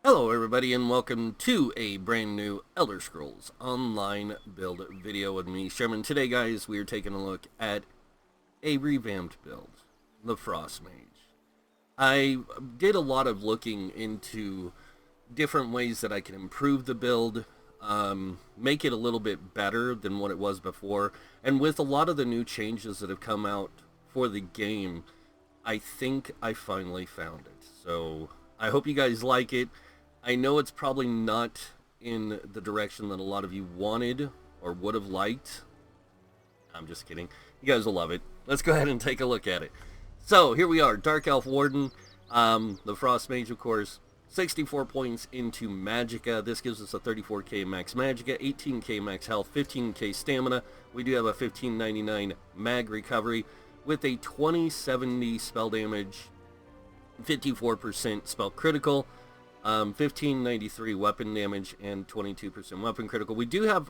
Hello everybody and welcome to a brand new Elder Scrolls Online build video with me, Sherman. Today guys, we are taking a look at a revamped build, the Frost Mage. I did a lot of looking into different ways that I can improve the build, make it a little bit better than what it was before, and with a lot of the new changes that have come out for the game, I think I finally found it. So I hope you guys like it. I know it's probably not in the direction that a lot of you wanted or would have liked. I'm just kidding. You guys will love it. Let's go ahead and take a look at it. So here we are, Dark Elf Warden, the Frost Mage, of course. 64 points into Magicka. This gives us a 34k max Magicka, 18k max health, 15k stamina. We do have a 1599 mag recovery with a 2070 spell damage, 54% spell critical, 1593 weapon damage, and 22% weapon critical.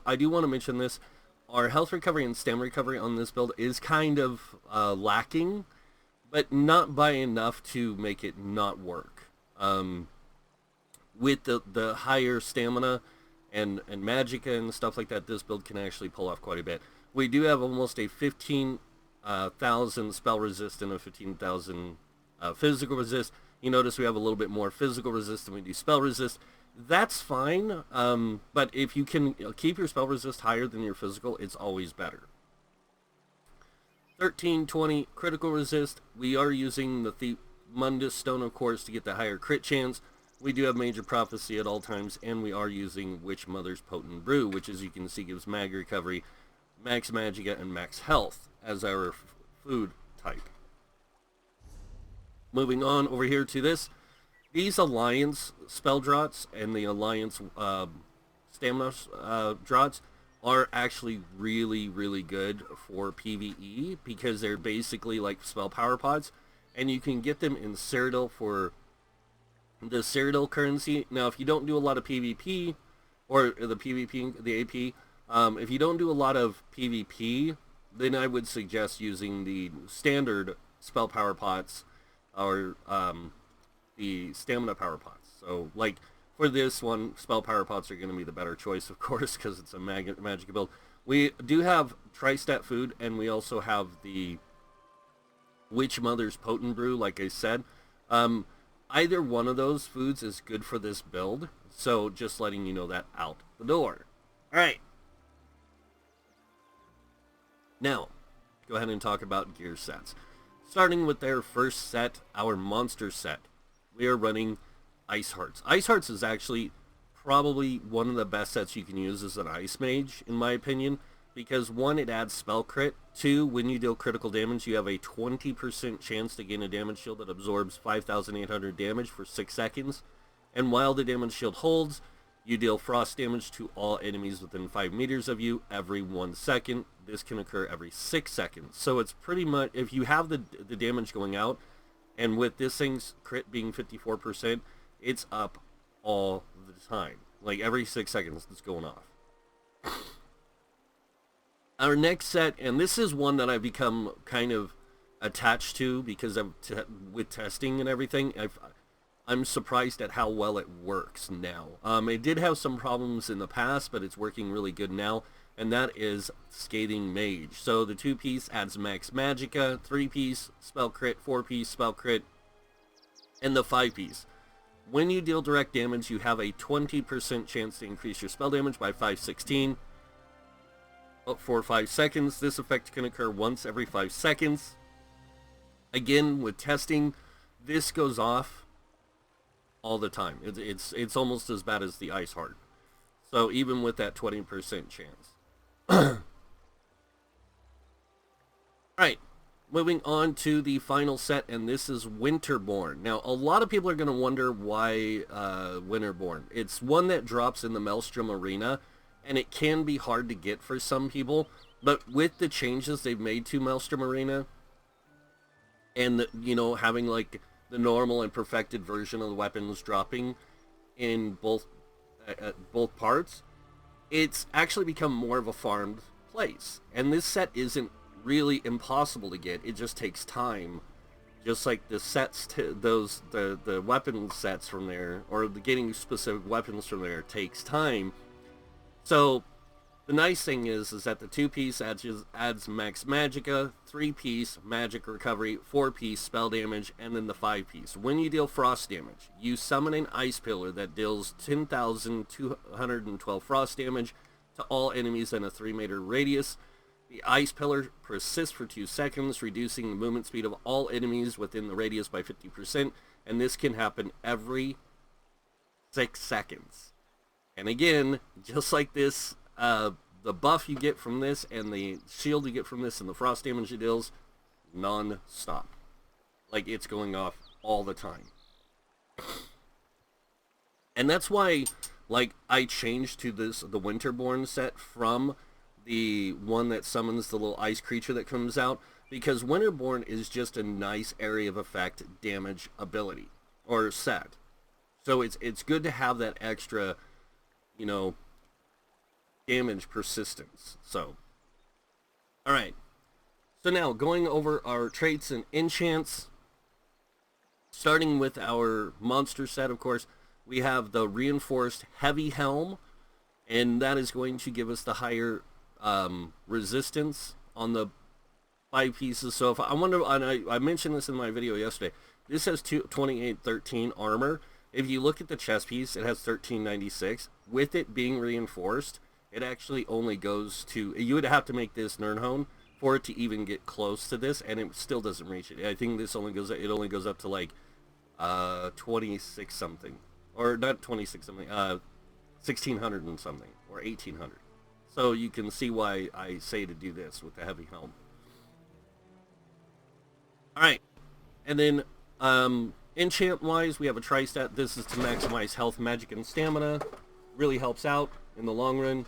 I do want to mention this, our health recovery and stamina recovery on this build is kind of lacking, but not by enough to make it not work. With the higher stamina and Magicka and stuff like that, this build can actually pull off quite a bit. We do have almost a 15,000 spell resist and a 15,000 physical resist. You notice we have a little bit more physical resist than we do spell resist. That's fine, but if you can keep your spell resist higher than your physical, it's always better. 1320 critical resist. We are using the Mundus Stone, of course, to get the higher crit chance. We do have Major Prophecy at all times, and we are using Witch Mother's Potent Brew, which, as you can see, gives mag recovery, max Magicka, and max health as our food type. Moving on over here to this, these Alliance spell draughts and the Alliance stamina draughts are actually really, really good for PvE because they're basically like spell power pods, and you can get them in Cyrodiil for the Cyrodiil currency. Now, if you don't do a lot of PvP, or the PvP, the AP, if you don't do a lot of PvP, then I would suggest using the standard spell power pots, or the stamina power pots. So, like, for this one, spell power pots are going to be the better choice, of course, because it's a Magicka build. We do have Tri-Stat food, and we also have the Witch Mother's Potent Brew, like I said. Either one of those foods is good for this build, so just letting you know that out the door. Alright. Now, go ahead and talk about gear sets. Starting with their first set, our monster set, we are running Ice Hearts. Ice Hearts is actually probably one of the best sets you can use as an Ice Mage, in my opinion, because one, it adds spell crit. Two, when you deal critical damage, you have a 20% chance to gain a damage shield that absorbs 5,800 damage for 6 seconds. And while the damage shield holds, you deal frost damage to all enemies within 5 meters of you every 1 second. This can occur every 6 seconds. So it's pretty much, if you have the damage going out, and with this thing's crit being 54%, it's up all the time. Like every 6 seconds it's going off. Our next set, and this is one that I've become kind of attached to because with testing and everything, I'm surprised at how well it works now. It did have some problems in the past, but it's working really good now, and that is Scathing Mage. So the 2-piece adds max Magicka, 3-piece spell crit, 4-piece spell crit, and the 5-piece. When you deal direct damage, you have a 20% chance to increase your spell damage by 516 for 5 seconds. This effect can occur once every 5 seconds. Again, with testing, this goes off all the time. It's almost as bad as the Ice Heart. So even with that 20% chance. Alright, moving on to the final set, and this is Winterborn. Now, a lot of people are going to wonder why Winterborn. It's one that drops in the Maelstrom Arena, and it can be hard to get for some people, but with the changes they've made to Maelstrom Arena, and having like the normal and perfected version of the weapons dropping in both parts, it's actually become more of a farmed place. And this set isn't really impossible to get. It just takes time Just like the sets, the weapon sets from there, or the getting specific weapons from there takes time. So the nice thing is that the 2-piece adds max magicka, 3-piece magic recovery, 4-piece spell damage, and then the 5-piece. When you deal frost damage, you summon an ice pillar that deals 10,212 frost damage to all enemies in a 3-meter radius. The ice pillar persists for 2 seconds, reducing the movement speed of all enemies within the radius by 50%, and this can happen every 6 seconds. And again, just like this, the buff you get from this and the shield you get from this and the frost damage it deals, non-stop. Like, it's going off all the time. And that's why, like, I changed to the Winterborn set from the one that summons the little ice creature that comes out, because Winterborn is just a nice area of effect damage ability, or set. So it's good to have that extra, you know, damage persistence. So, alright. So now, going over our traits and enchants, starting with our monster set, of course, we have the reinforced heavy helm, and that is going to give us the higher resistance on the 5 pieces. So if I wonder, I mentioned this in my video yesterday, this has 2813 armor. If you look at the chest piece, it has 1396. With it being reinforced, it actually only goes to, you would have to make this Nirnhone for it to even get close to this, and it still doesn't reach it. I think this only goes up to like 26 something, or not 26 something, 1600 and something, or 1800. So you can see why I say to do this with the heavy helm. Alright, and then enchant wise, we have a tri-stat. This is to maximize health, magic, and stamina. Really helps out in the long run.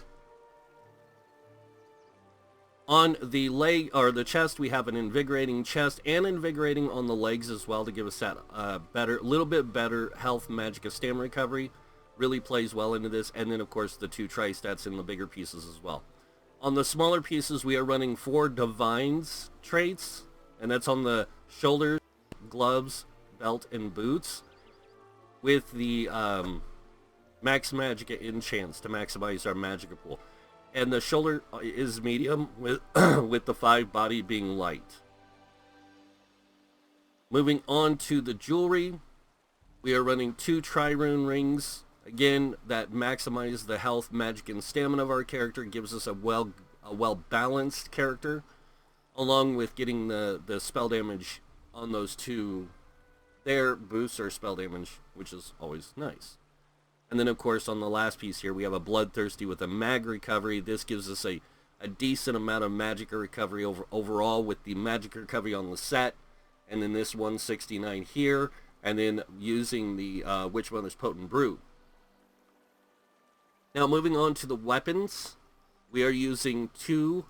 On the leg, or the chest, we have an invigorating chest and invigorating on the legs as well to give us that little bit better health, magic, and stamina recovery. Really plays well into this. And then, of course, the 2 tri-stats in the bigger pieces as well. On the smaller pieces, we are running 4 divines traits, and that's on the shoulders, gloves, belt, and boots, with the max magicka enchants to maximize our magicka pool. And the shoulder is medium, with with the 5 body being light. Moving on to the jewelry, we are running 2 tri-rune rings. Again, that maximize the health, magic, and stamina of our character, gives us a well-balanced character, along with getting the spell damage on those 2 there boosts our spell damage, which is always nice. And then, of course, on the last piece here, we have a Bloodthirsty with a mag recovery. This gives us a decent amount of magic recovery overall, with the magic recovery on the set, and then this 169 here, and then using the Witchmother's Potent Brew. Now, moving on to the weapons, we are using 2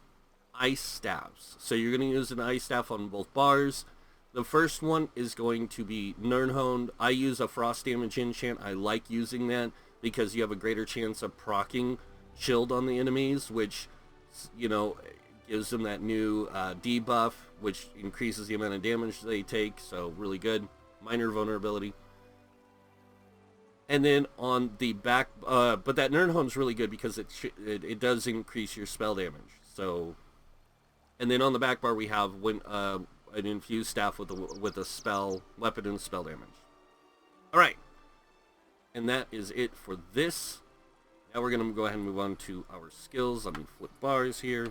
ice staffs. So you're going to use an ice staff on both bars. The first one is going to be Nirnhone. I use a frost damage enchant. I like using that because you have a greater chance of proccing shield on the enemies, which, you know, gives them that new debuff, which increases the amount of damage they take. So really good. Minor vulnerability. And then on the back, but that Nirnhone's really good because it does increase your spell damage. So, and then on the back bar we have an infused staff with a spell weapon and spell damage. All right, and that is it for this. Now we're gonna go ahead and move on to our skills. Let me flip bars here.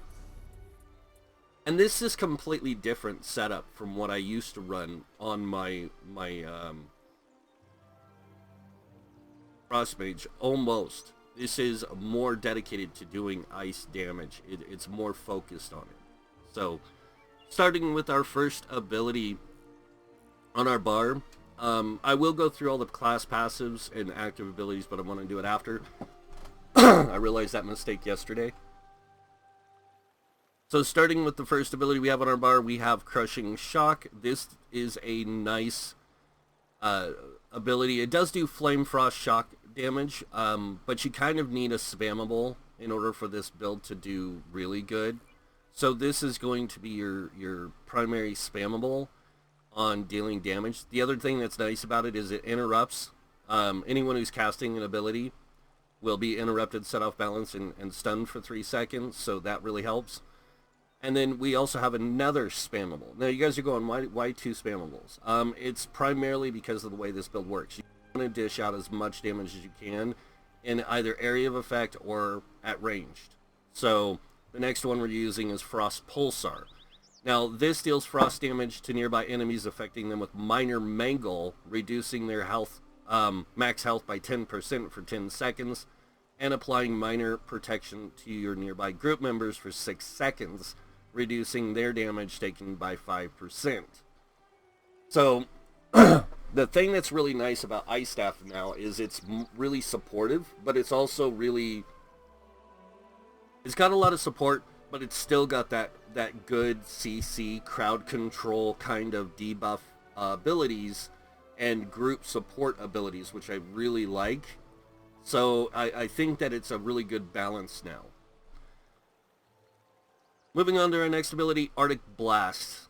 And this is completely different setup from what I used to run on my Frost Mage. Almost. This is more dedicated to doing ice damage. It's more focused on it. So, starting with our first ability on our bar, I will go through all the class passives and active abilities, but I want to do it after. I realized that mistake yesterday. So starting with the first ability we have on our bar, we have Crushing Shock. This is a nice ability. It does do Flame Frost Shock damage, but you kind of need a spammable in order for this build to do really good. So this is going to be your primary spammable, on dealing damage. The other thing that's nice about it is it interrupts. Anyone who's casting an ability will be interrupted, set off balance, and stunned for 3 seconds, so that really helps. And then we also have another spammable. Now you guys are going, why 2 spammables? It's primarily because of the way this build works. You want to dish out as much damage as you can in either area of effect or at ranged. So the next one we're using is Frost Pulsar. Now this deals frost damage to nearby enemies, affecting them with minor mangle, reducing their health, max health by 10% for 10 seconds, and applying minor protection to your nearby group members for 6 seconds, reducing their damage taken by 5%. So the thing that's really nice about Ice Staff now is it's really supportive, but it's also really, it's got a lot of support, but it's still got that good CC crowd control kind of debuff abilities and group support abilities, which I really like. So I think that it's a really good balance now. Moving on to our next ability, Arctic Blast.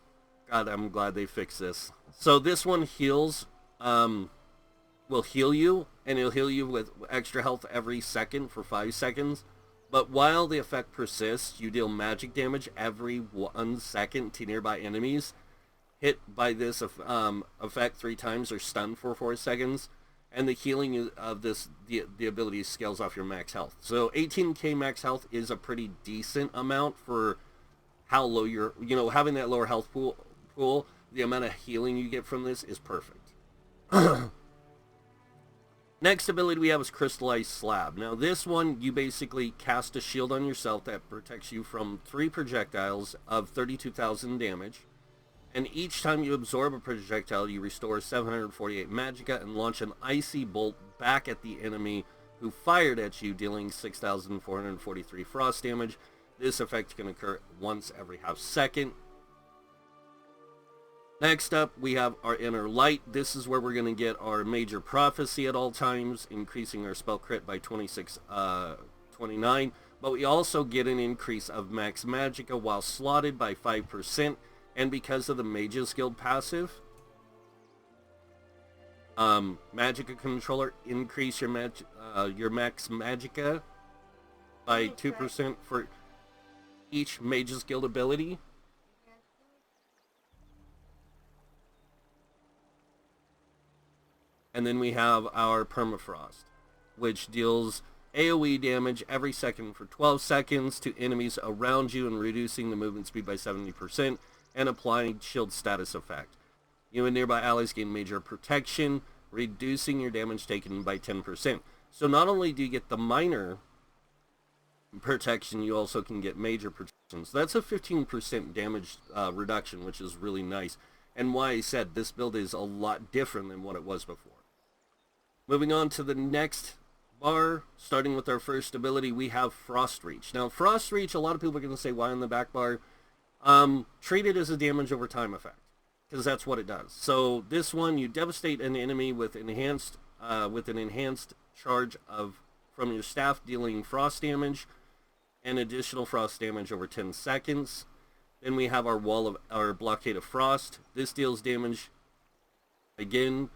God, I'm glad they fixed this. So this one heals, will heal you, and it'll heal you with extra health every second for 5 seconds. But while the effect persists, you deal magic damage every 1 second to nearby enemies hit by this effect 3 times or stunned for 4 seconds. And the healing of this, the ability scales off your max health. So 18k max health is a pretty decent amount for how low you're, having that lower health pool, the amount of healing you get from this is perfect. Next ability we have is Crystallized Slab. Now this one, you basically cast a shield on yourself that protects you from 3 projectiles of 32,000 damage. And each time you absorb a projectile, you restore 748 magicka and launch an icy bolt back at the enemy who fired at you, dealing 6,443 frost damage. This effect can occur once every half second. Next up, we have our Inner Light. This is where we're going to get our Major Prophecy at all times, increasing our spell crit by 29. But we also get an increase of max magicka while slotted by 5%. And because of the Mage's Guild passive, Magicka Controller, increase your max magicka by 2% for each Mage's Guild ability. And then we have our Permafrost, which deals AoE damage every second for 12 seconds to enemies around you and reducing the movement speed by 70%. And applying shield status effect. You and nearby allies gain major protection, reducing your damage taken by 10%. So not only do you get the minor protection, you also can get major protection. So that's a 15% damage reduction, which is really nice. And why I said this build is a lot different than what it was before. Moving on to the next bar, starting with our first ability, we have Frost Reach. Now Frost Reach, a lot of people are going to say, why on the back bar? Treat it as a damage over time effect, because that's what it does. So this one, you devastate an enemy with an enhanced charge from your staff, dealing frost damage and additional frost damage over 10 seconds. Then we have our Blockade of Frost. This deals damage again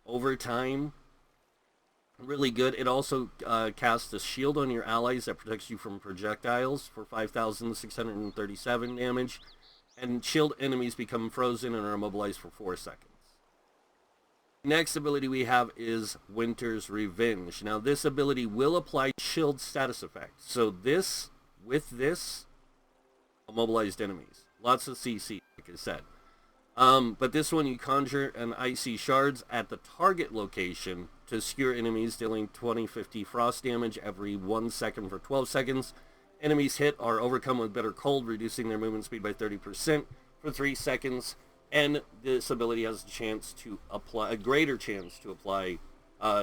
over time. Really good. It also casts a shield on your allies that protects you from projectiles for 5,637 damage. And shield enemies become frozen and are immobilized for 4 seconds. Next ability we have is Winter's Revenge. Now this ability will apply shield status effect. So with this, immobilized enemies. Lots of CC, like I said. But this one, you conjure an icy shards at the target location to skewer enemies, dealing 2050 frost damage every 1 second for 12 seconds. Enemies hit are overcome with bitter cold, reducing their movement speed by 30% for 3 seconds. And this ability has a greater chance to apply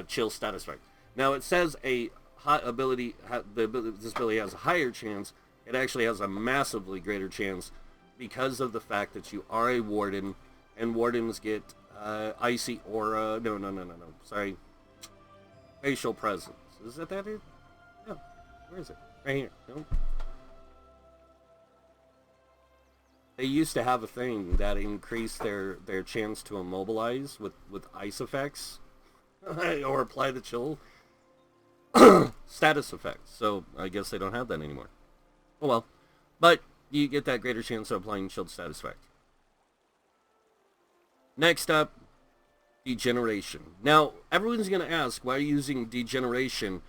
chill status effect. Now it says this ability has a higher chance. It actually has a massively greater chance because of the fact that you are a Warden, and Wardens get icy aura. No. Sorry. Facial presence. Is that it? No. Where is it? Right here. No. They used to have a thing that increased their chance to immobilize with ice effects or apply the chill status effects. So I guess they don't have that anymore. Oh well. But you get that greater chance of applying shield status effect. Next up, degeneration. Now, everyone's going to ask, why are you using degeneration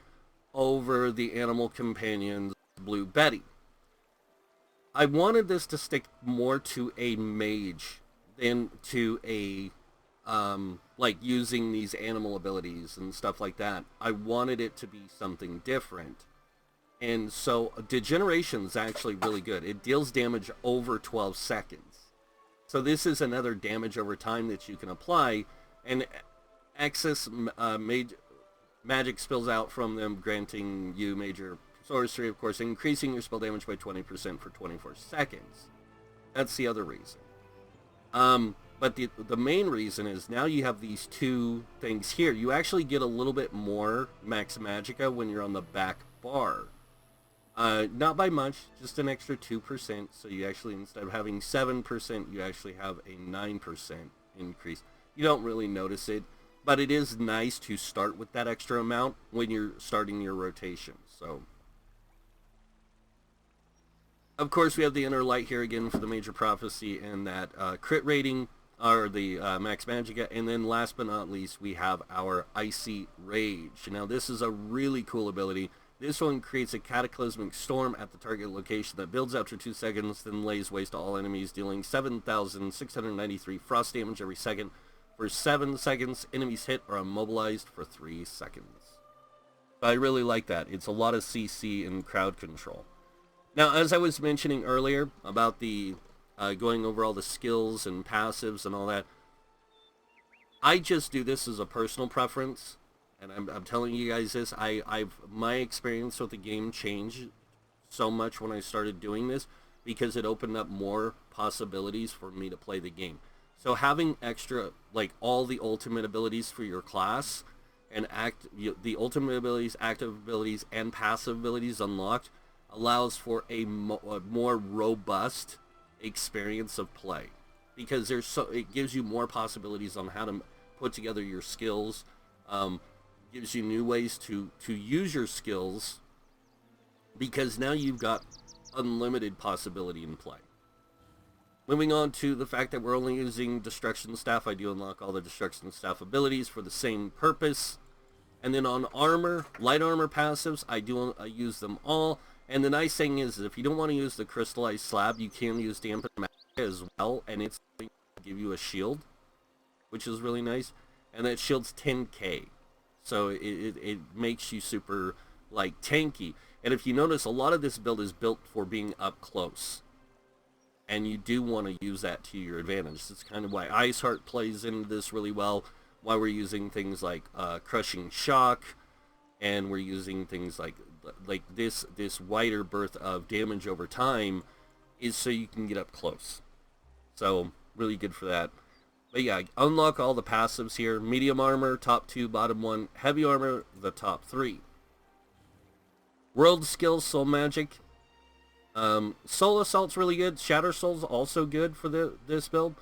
over the animal companion's Blue Betty? I wanted this to stick more to a mage than to a, like using these animal abilities and stuff like that. I wanted it to be something different. And so degeneration is actually really good. It deals damage over 12 seconds. So this is another damage over time that you can apply, and excess magic spills out from them, granting you major sorcery, of course, increasing your spell damage by 20% for 24 seconds. That's the other reason. But the main reason is now you have these two things here. You actually get a little bit more max magicka when you're on the back bar. Not by much, just an extra 2%. So you actually, instead of having 7%, you actually have a 9% increase. You don't really notice it, but it is nice to start with that extra amount when you're starting your rotation. So, of course, we have the inner light here again for the major prophecy and that crit rating, or the max magicka. And then last but not least, we have our icy rage. Now, this is a really cool ability. This one creates a cataclysmic storm at the target location that builds after 2 seconds, then lays waste to all enemies, dealing 7,693 frost damage every second. For 7 seconds, enemies hit are immobilized for 3 seconds. I really like that. It's a lot of CC and crowd control. Now, as I was mentioning earlier about the going over all the skills and passives and all that, I just do this as a personal preference. And I'm telling you guys this, my experience with the game changed so much when I started doing this, because it opened up more possibilities for me to play the game. So having extra, like all the ultimate abilities for your class, and the ultimate abilities, active abilities, and passive abilities unlocked, allows for a more robust experience of play, because it gives you more possibilities on how to put together your skills. Gives you new ways to use your skills, because now you've got unlimited possibility in play. Moving on to the fact that we're only using Destruction Staff, I do unlock all the Destruction Staff abilities for the same purpose. And then on armor, light armor passives, I use them all. And the nice thing is, if you don't want to use the Crystallized Slab, you can use Dampen Magic as well, and it's going to give you a shield, which is really nice. And that shield's 10k. So it makes you super, like, tanky. And if you notice, a lot of this build is built for being up close. And you do want to use that to your advantage. That's kind of why Iceheart plays into this really well. Why we're using things like Crushing Shock. And we're using things like this wider berth of damage over time is so you can get up close. So, really good for that. But yeah, unlock all the passives here. Medium armor, top 2, bottom 1. Heavy armor, the top 3. World skills, soul magic. Soul assault's really good. Shatter soul's also good for this build.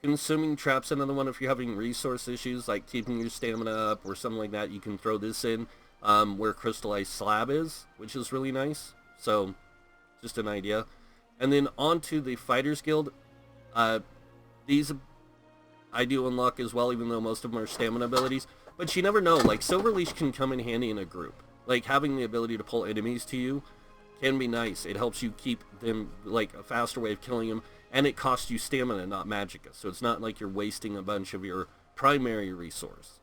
Consuming trap's another one if you're having resource issues, like keeping your stamina up or something like that. You can throw this in where Crystallized Slab is, which is really nice. So, just an idea. And then onto the Fighters Guild. These I do unlock as well, even though most of them are stamina abilities. But you never know, like, Silverleash can come in handy in a group. Like, having the ability to pull enemies to you can be nice. It helps you keep them, like, a faster way of killing them. And it costs you stamina, not magicka. So it's not like you're wasting a bunch of your primary resource.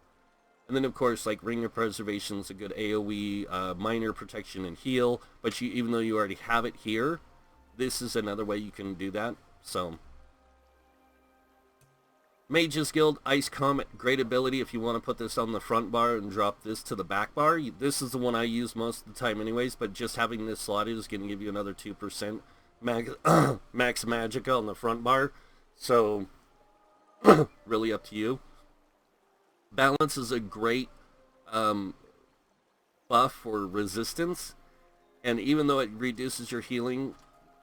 And then, of course, like, Ring of Preservation is a good AoE, minor protection and heal. But even though you already have it here, this is another way you can do that. So, Mage's Guild, Ice Comet, great ability if you want to put this on the front bar and drop this to the back bar. This is the one I use most of the time anyways, but just having this slotted is going to give you another 2% max magicka on the front bar. So, really up to you. Balance is a great buff for resistance, and even though it reduces your healing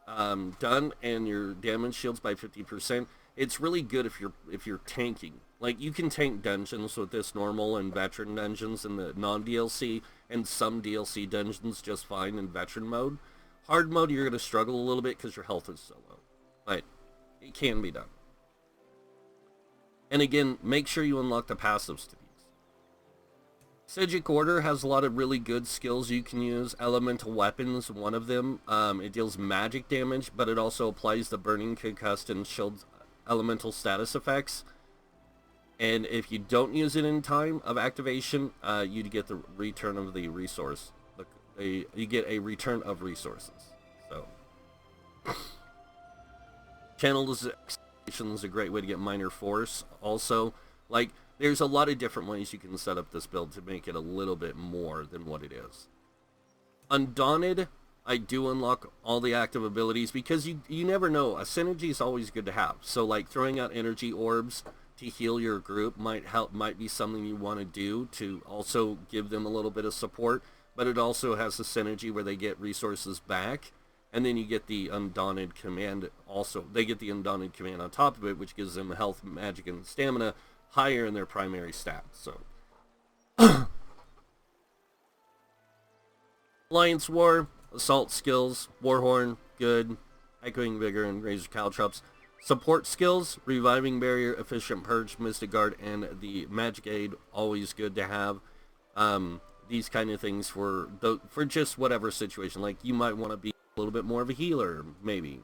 done and your damage shields by 50%. It's really good if you're tanking. Like, you can tank dungeons with this normal and veteran dungeons in the non-DLC, and some DLC dungeons just fine in veteran mode. Hard mode, you're going to struggle a little bit because your health is so low. But it can be done. And again, make sure you unlock the passives to these. Psijic Order has a lot of really good skills you can use. Elemental Weapons, one of them. It deals magic damage, but it also applies the Burning, Concussed, and Shield elemental status effects. And if you don't use it in time of activation, you get the return of the resource. You get a return of resources. So, Channelization is a great way to get minor force. Also, like, there's a lot of different ways you can set up this build to make it a little bit more than what it is. Undaunted, I do unlock all the active abilities because you never know. A synergy is always good to have. So, like, throwing out energy orbs to heal your group might be something you want to do to also give them a little bit of support. But it also has a synergy where they get resources back, and then you get the Undaunted command also. They get the Undaunted command on top of it, which gives them health, magic, and stamina higher in their primary stats. So, Alliance War, Assault skills, Warhorn, good, Echoing Vigor, and Razor Caltrops. Support skills, Reviving Barrier, Efficient Purge, Mystic Guard, and the Magic Aid, always good to have. These kind of things for just whatever situation. Like, you might want to be a little bit more of a healer, maybe.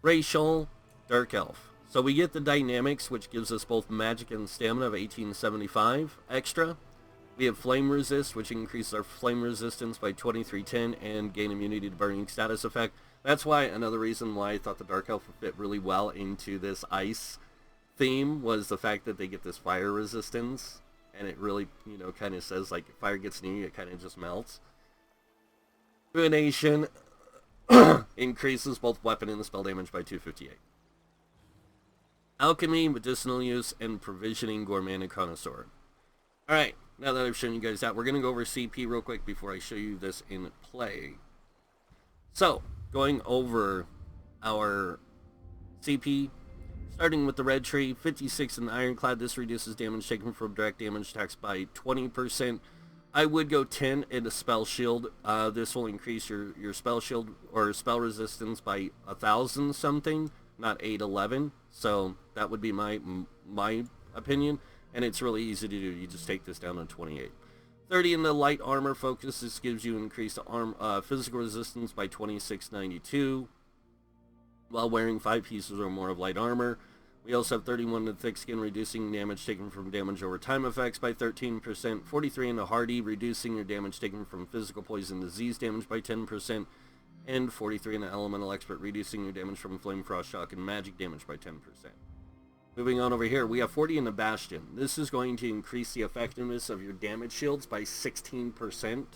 Racial, Dark Elf. So we get the Dynamics, which gives us both magic and stamina of 1875 extra. We have Flame Resist, which increases our flame resistance by 2310 and gain immunity to burning status effect. That's why another reason why I thought the Dark Elf would fit really well into this ice theme was the fact that they get this fire resistance. And it really, kind of says, like, if fire gets near you, it kind of just melts. Ruination increases both weapon and spell damage by 258. Alchemy, medicinal use, and provisioning, gourmand, and connoisseur. Alright, now that I've shown you guys that, we're going to go over CP real quick before I show you this in play. So, going over our CP, starting with the red tree, 56 in the Ironclad. This reduces damage taken from direct damage attacks by 20%. I would go 10 in a spell shield. This will increase your spell shield or spell resistance by 1,000 something, not 811. So that would be my opinion, and it's really easy to do. You just take this down to 28. 30 in the light armor focus. This gives you increased physical resistance by 2692. While wearing 5 pieces or more of light armor. We also have 31 in the thick skin, reducing damage taken from damage over time effects by 13%. 43 in the hardy, reducing your damage taken from physical poison disease damage by 10%. And 43 in the elemental expert, reducing your damage from flame, frost, shock, and magic damage by 10%. Moving on over here, we have 40 in the bastion. This is going to increase the effectiveness of your damage shields by 16%.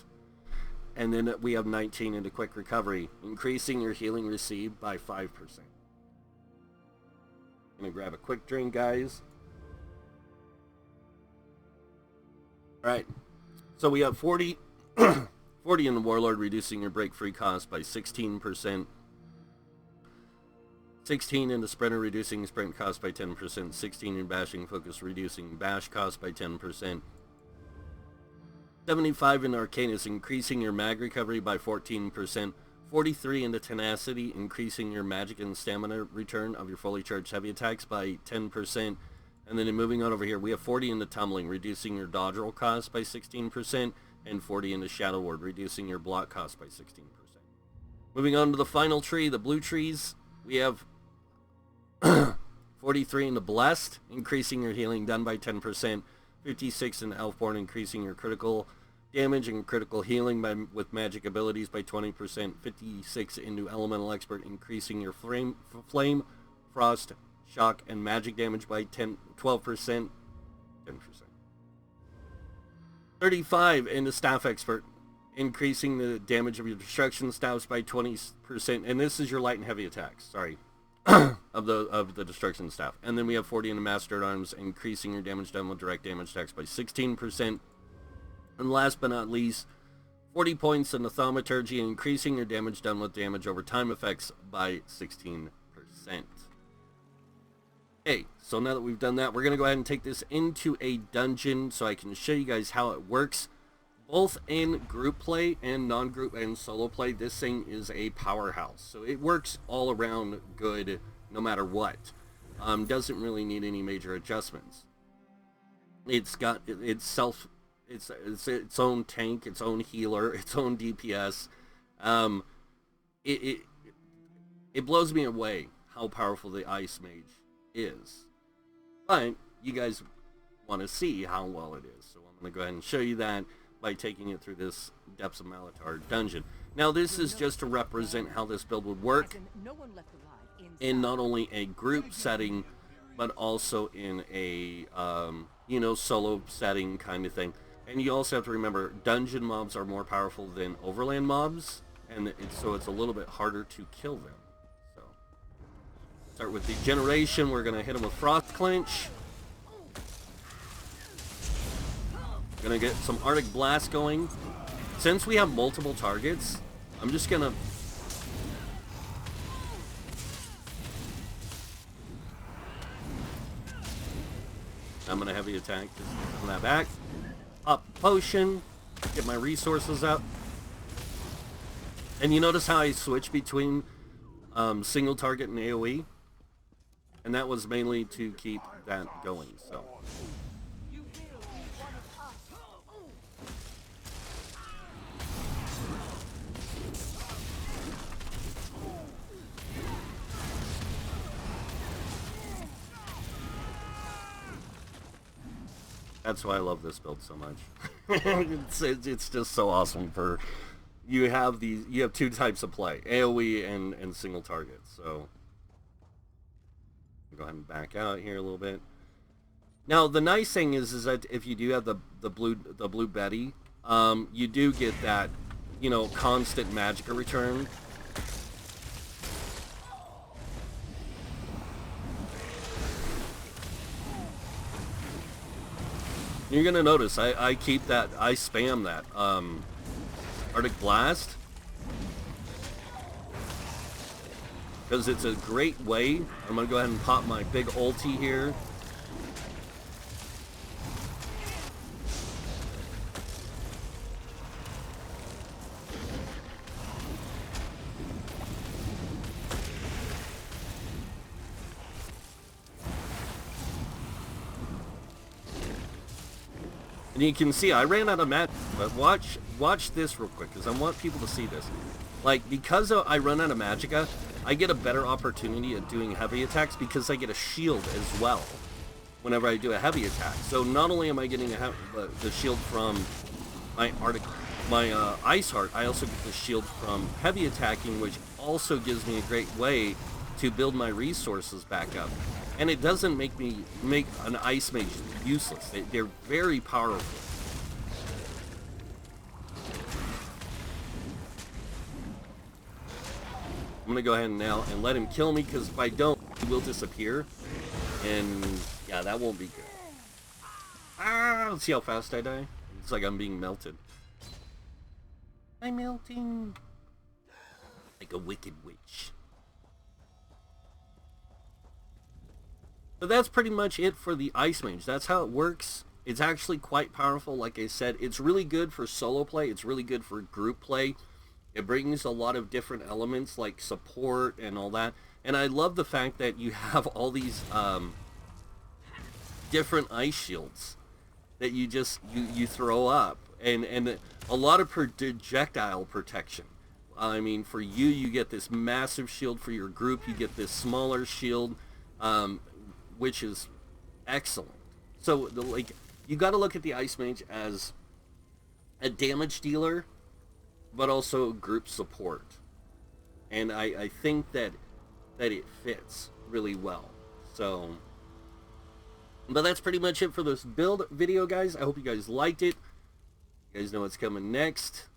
And then we have 19 into quick recovery, increasing your healing received by 5%. I'm going to grab a quick drink, guys. Alright, so we have 40, 40 in the Warlord, reducing your break-free cost by 16%. 16 in the Sprinter, reducing sprint cost by 10%. 16 in Bashing Focus, reducing bash cost by 10%. 75 in Arcanus, increasing your mag recovery by 14%. 43 in the Tenacity, increasing your magic and stamina return of your fully charged heavy attacks by 10%. And then moving on over here, we have 40 in the Tumbling, reducing your dodge roll cost by 16%. And 40 in the Shadow Ward, reducing your block cost by 16%. Moving on to the final tree, the blue trees, we have 43 in the Blessed, increasing your healing done by 10%. 56 in the Elfborn, increasing your critical damage and critical healing with magic abilities by 20%. 56 into Elemental Expert, increasing your flame, frost, shock, and magic damage by 12%. 10%. 35 into Staff Expert, increasing the damage of your destruction staffs by 20%. And this is your light and heavy attacks, sorry, of the destruction staff. And then we have 40 into Master at Arms, increasing your damage done with direct damage attacks by 16%. And last but not least, 40 points in the thaumaturgy, increasing your damage done with damage over time effects by 16%. Okay, so now that we've done that, we're going to go ahead and take this into a dungeon so I can show you guys how it works. Both in group play and non-group and solo play, this thing is a powerhouse. So it works all around good no matter what. Doesn't really need any major adjustments. It's got its own tank, its own healer, its own DPS. It blows me away how powerful the Ice Mage is. But you guys want to see how well it is. So I'm going to go ahead and show you that by taking it through this Depths of Malatar dungeon. Now this is just to represent how this build would work in not only a group setting, but also in a solo setting kind of thing. And you also have to remember, dungeon mobs are more powerful than overland mobs, and so it's a little bit harder to kill them. So start with Degeneration. We're gonna hit them with Frost Clench. Gonna get some Arctic Blast going. Since we have multiple targets, I'm just gonna heavy attack just on that back. Up potion, get my resources up. And you notice how I switch between single target and AoE? And that was mainly to keep that going, so. That's why I love this build so much. it's just so awesome. For you have two types of play, AoE and single targets. So go ahead and back out here a little bit. Now the nice thing is that if you do have the blue Betty, you do get that constant magicka return. You're gonna notice I keep that, I spam that Arctic Blast because it's a great way. I'm gonna go ahead and pop my big ulti here. And you can see I ran out of magic, but watch this real quick, because I want people to see this. Like, because I run out of magicka, I get a better opportunity at doing heavy attacks because I get a shield as well whenever I do a heavy attack. So not only am I getting the shield from my Ice Heart, I also get the shield from heavy attacking, which also gives me a great way to build my resources back up. And it doesn't make an Ice Mage useless. They're very powerful. I'm gonna go ahead now and let him kill me, because if I don't, he will disappear. And yeah, that won't be good. Ah, let's see how fast I die. It's like I'm being melted. I'm melting like a wicked witch. So that's pretty much it for the Ice Mage. That's how it works. It's actually quite powerful. Like I said, it's really good for solo play. It's really good for group play. It brings a lot of different elements like support and all that. And I love the fact that you have all these different ice shields that you just you throw up, and a lot of projectile protection. I mean, for you get this massive shield. For your group, you get this smaller shield. Which is excellent. So, you got to look at the Ice Mage as a damage dealer, but also group support. And I think that it fits really well. So, but that's pretty much it for this build video, guys. I hope you guys liked it. You guys know what's coming next.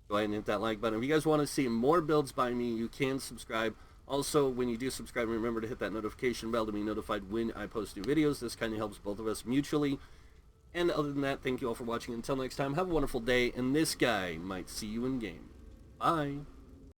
Go ahead and hit that like button. If you guys want to see more builds by me, you can subscribe. Also, when you do subscribe, remember to hit that notification bell to be notified when I post new videos. This kind of helps both of us mutually. And other than that, thank you all for watching. Until next time, have a wonderful day, and this guy might see you in game. Bye.